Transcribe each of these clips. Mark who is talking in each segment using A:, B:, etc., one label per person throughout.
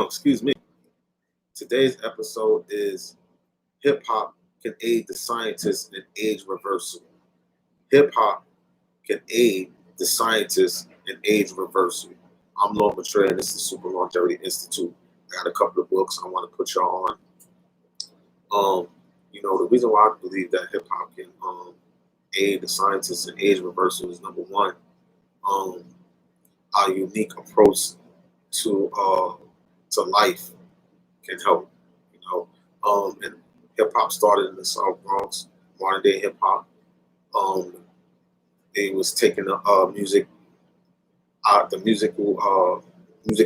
A: Excuse me. Today's episode is Hip Hop Can Aid the Scientists in Age Reversal. Hip Hop can aid the scientists in age reversal. I'm Lord Betrayal, and this is the Super Longevity Institute. I got a couple of books I want to put y'all on. The reason why I believe that hip hop can aid the scientists in age reversal is number one, um, our unique approach to life can help. And hip hop started in the South Bronx, modern day hip hop. Um, it was taking the music out, the music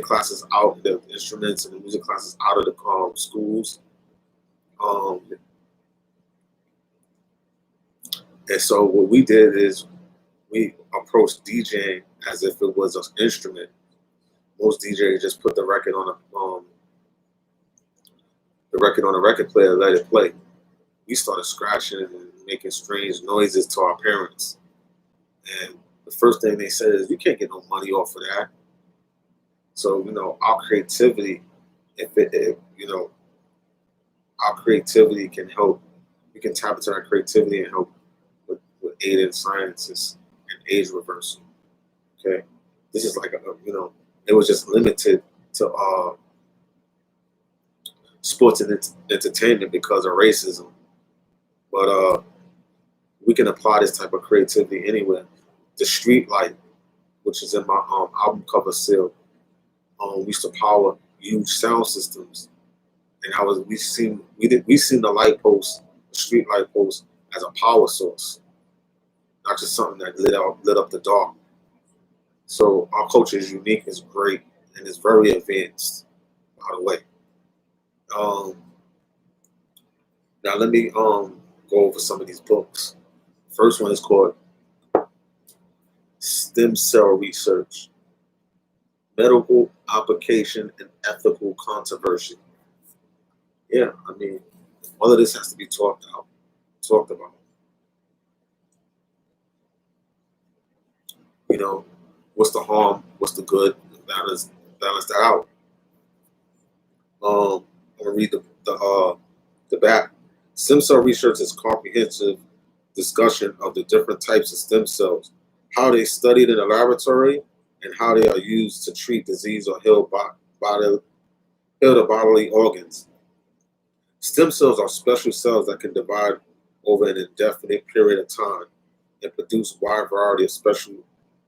A: classes out, the instruments and the music classes out of the schools. Um, and so what we did is we approached DJing as if it was an instrument. Most DJs just put the record on a record player and let it play. We started scratching and making strange noises to our parents. And the first thing they said is, "You can't get no money off of that." So our creativity, our creativity can help. We can tap into our creativity and help with aiding sciences and age reversal. Okay, this is like it was just limited to sports and entertainment because of racism, but we can apply this type of creativity anywhere. The street light, which is in my album cover seal, we used to power huge sound systems, and we seen the light post, the street light post, as a power source, not just something that lit up the dark. So our culture is unique, it's great, and it's very advanced. By the way, um, now let me go over some of these books. First one is called Stem Cell Research: Medical Application and Ethical Controversy. Yeah, all of this has to be talked about. What's the harm? What's the good? Balance that out. I'm gonna read the back. Stem cell research is comprehensive discussion of the different types of stem cells, how they studied in the laboratory, and how they are used to treat disease or heal the bodily organs. Stem cells are special cells that can divide over an indefinite period of time and produce a wide variety of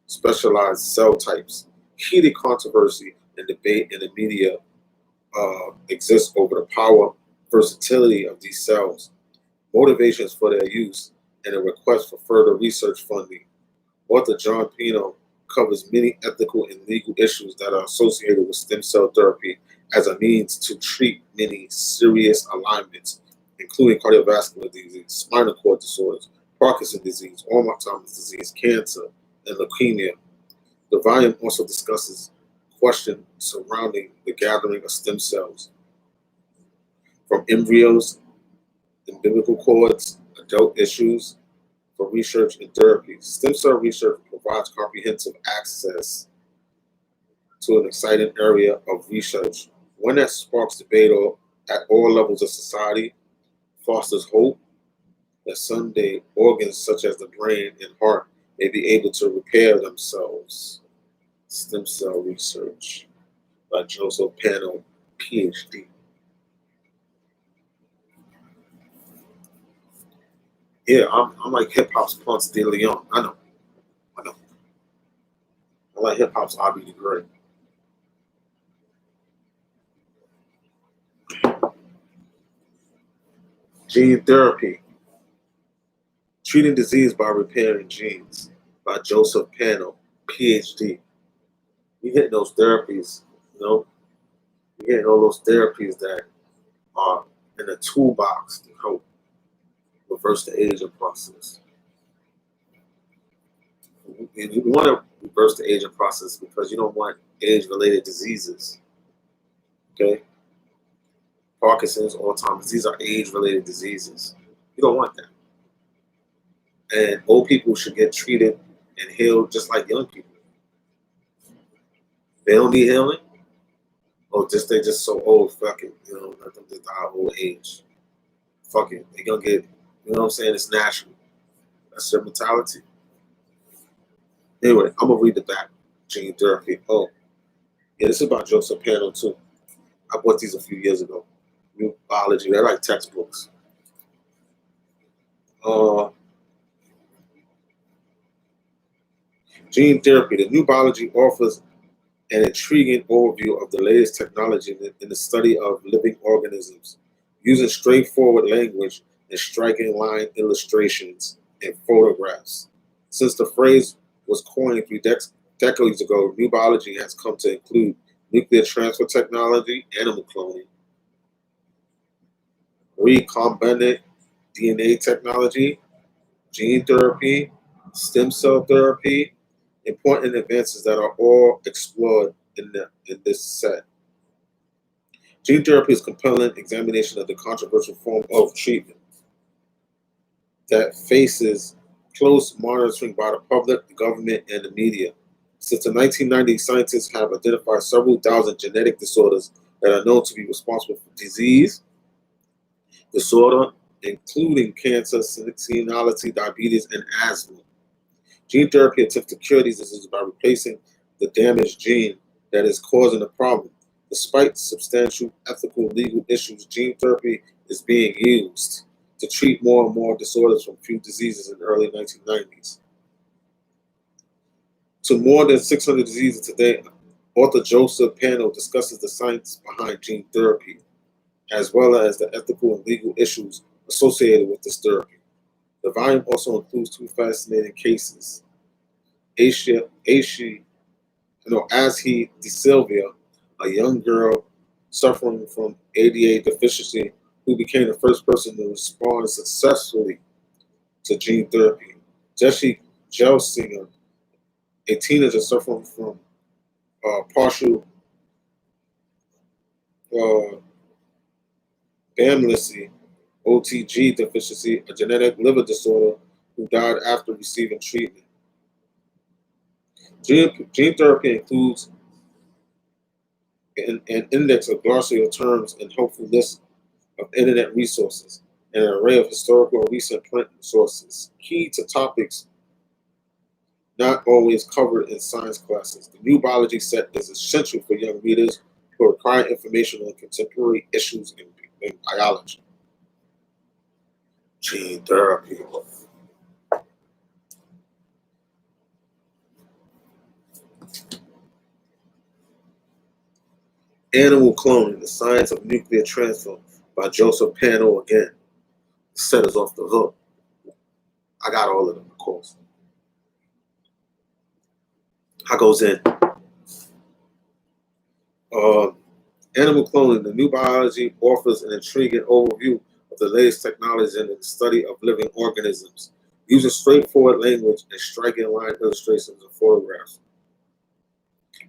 A: specialized cell types. Heated controversy and debate in the media exists over the power, versatility of these cells, motivations for their use, and a request for further research funding. Author John Pino covers many ethical and legal issues that are associated with stem cell therapy as a means to treat many serious ailments, including cardiovascular disease, spinal cord disorders, Parkinson's disease, Alzheimer's disease, cancer, and leukemia. The volume also discusses questions surrounding the gathering of stem cells, from embryos, umbilical cords, adult issues, for research and therapy. Stem cell research provides comprehensive access to an exciting area of research, one that sparks debate at all levels of society, fosters hope that someday organs such as the brain and heart may be able to repair themselves. Stem cell research by Joseph Pano, PhD. Yeah, I'm like hip hop's Ponce de Leon. I know. I like hip hop's Aubrey the Great. Gene therapy: Treating disease by repairing genes by Joseph Pano, PhD. We hitting those therapies, you know, we hitting all those therapies that are in a toolbox to help reverse the aging process. You want to reverse the aging process because you don't want age-related diseases. Okay, Parkinson's, Alzheimer's, these are age-related diseases. You don't want that. And old people should get treated and healed just like young people. They don't need healing. Oh, just they just so old, fuck it. You know, let them just die of old age. Fuck it. They gonna get, you know what I'm saying? It's natural. That's their mentality. Anyway, I'm gonna read the back. Gene therapy. Oh, yeah, this is about Joseph Pano too. I bought these a few years ago. New biology. They're like textbooks. Uh, Gene therapy. The new biology offers an intriguing overview of the latest technology in the study of living organisms, using straightforward language and striking line illustrations and photographs. Since the phrase was coined decades ago, new biology has come to include nuclear transfer technology, animal cloning, recombinant DNA technology, gene therapy, stem cell therapy, important advances that are all explored in this set. Gene therapy is a compelling examination of the controversial form of treatment that faces close monitoring by the public, the government, and the media. Since the 1990s, scientists have identified several thousand genetic disorders that are known to be responsible for disease, disorder, including cancer, senility, diabetes, and asthma. Gene therapy attempts to cure these diseases by replacing the damaged gene that is causing the problem. Despite substantial ethical and legal issues, gene therapy is being used to treat more and more disorders from few diseases in the early 1990s to more than 600 diseases today. Author Joseph Pano discusses the science behind gene therapy, as well as the ethical and legal issues associated with this therapy. The volume also includes two fascinating cases. Ashi De Silvia, a young girl suffering from ADA deficiency who became the first person to respond successfully to gene therapy. Jesse Gelsinger, a teenager suffering from partial uh, Bamlisi, OTG deficiency, a genetic liver disorder, who died after receiving treatment. Gene therapy includes an index of glossary of terms and helpful list of internet resources, and an array of historical and recent print sources, key to topics not always covered in science classes. The new biology set is essential for young readers who require information on contemporary issues in biology. Gene therapy. Animal cloning, the science of nuclear transfer by Joseph Pano again. Set us off the hook. I got all of them, of course. I goes in. Uh, Animal cloning, the new biology offers an intriguing overview of the latest technology in the study of living organisms, using straightforward language and striking line illustrations and photographs.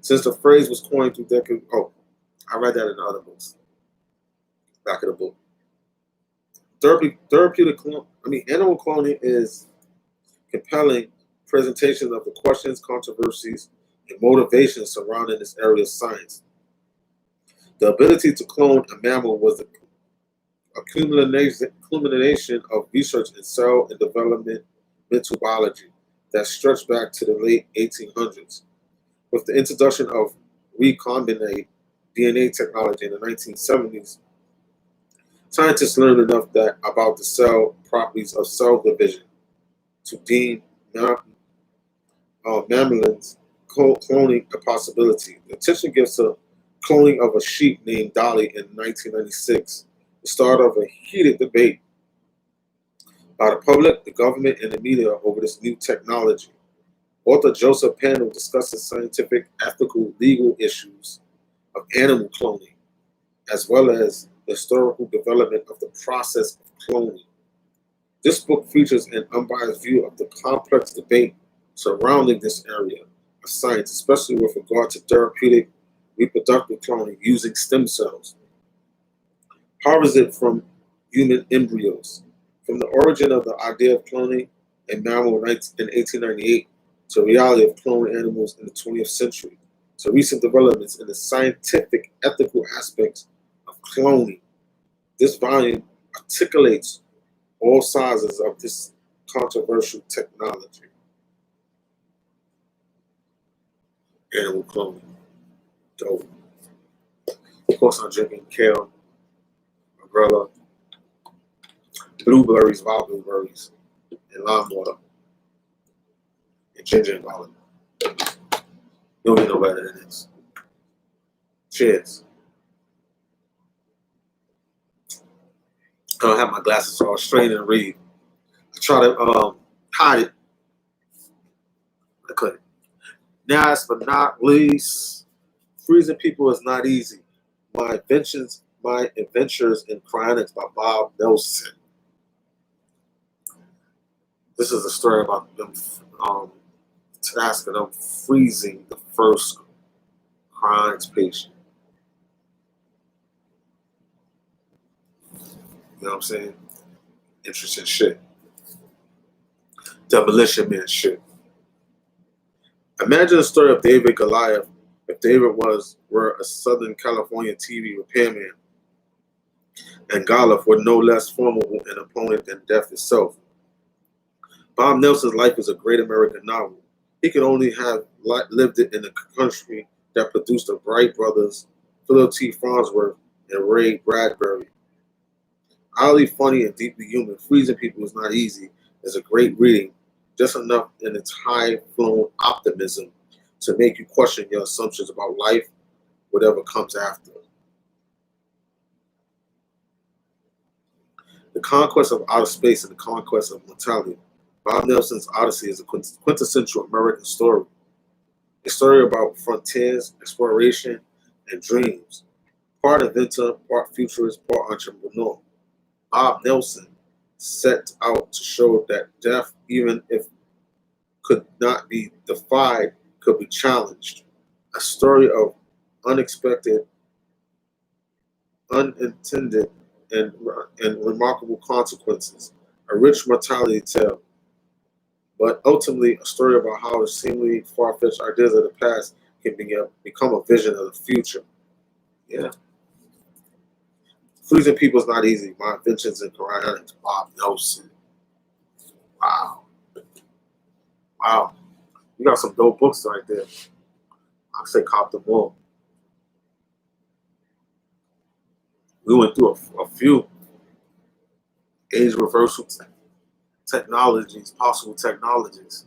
A: Since the phrase was coined through decades, I read that in the other books, back of the book. Animal cloning is compelling presentation of the questions, controversies, and motivations surrounding this area of science. The ability to clone a mammal was a culmination of research in cell and developmental biology that stretched back to the late 1800s. With the introduction of recombinant DNA technology in the 1970s, scientists learned enough about the cell properties of cell division to deem mammalians cloning a possibility. The attention gives to cloning of a sheep named Dolly in 1996, the start of a heated debate by the public, the government, and the media over this new technology. Author Joseph Pano discusses scientific, ethical, legal issues of animal cloning, as well as the historical development of the process of cloning. This book features an unbiased view of the complex debate surrounding this area of science, especially with regard to therapeutic reproductive cloning using stem cells. Harvested from human embryos. From the origin of the idea of cloning a mammal in 1898 to the reality of cloned animals in the 20th century. to recent developments in the scientific, ethical aspects of cloning. This volume articulates all sizes of this controversial technology. Animal cloning. Dope. Of course, I'm drinking kale, umbrella, blueberries, wild blueberries, and lime water, and ginger and garlic. You don't get no better than this. Cheers. I don't have my glasses, so I'll strain and read. I try to hide it. I couldn't. Last but not least, freezing people is not easy. My adventures in cryonics by Bob Nelson. This is a story about them tasking them freezing the first cryonics patient. You know what I'm saying? Interesting shit. Demolition Man shit. Imagine the story of David Goliath if David were a Southern California TV repairman, and Goliath were no less formidable an opponent than death itself. Bob Nelson's life is a great American novel. He could only have lived it in a country that produced the Bright brothers, Philip T. Farnsworth, and Ray Bradbury. Highly funny and deeply human, Freezing People is Not Easy is a great reading, just enough in its high-flown optimism to make you question your assumptions about life, whatever comes after. The Conquest of Outer Space and the Conquest of Mortality. Bob Nelson's Odyssey is a quintessential American story. A story about frontiers, exploration, and dreams. Part inventor, part futurist, part entrepreneur. Bob Nelson set out to show that death, even if could not be defied, could be challenged. A story of unexpected, unintended, and remarkable consequences. A rich mortality tale, but ultimately a story about how the seemingly far-fetched ideas of the past can become a vision of the future. Yeah. Freezing People is Not Easy. My Inventions in Cryonics. Bob Nelson. Wow. Wow. You got some dope books right there. I say cop them all. We went through a few age reversal technologies, possible technologies.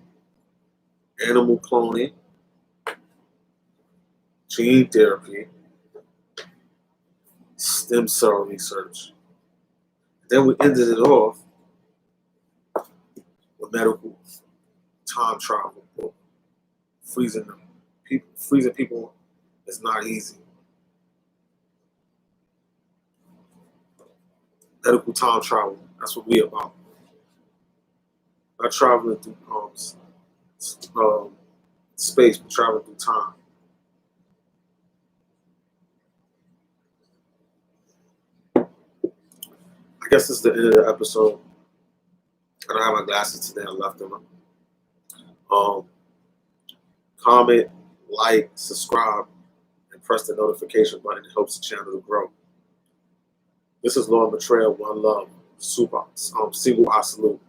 A: Animal cloning, gene therapy, stem cell research. Then we ended it off with medical time travel book. Freezing people is not easy. Medical time travel. That's what we about. Not traveling through space, but traveling through time. I guess this is the end of the episode. I don't have my glasses today. I left them. Comment, like, subscribe, and press the notification button. It helps the channel to grow. This is Lord Betrayal, One Love, Super, Single I Salute.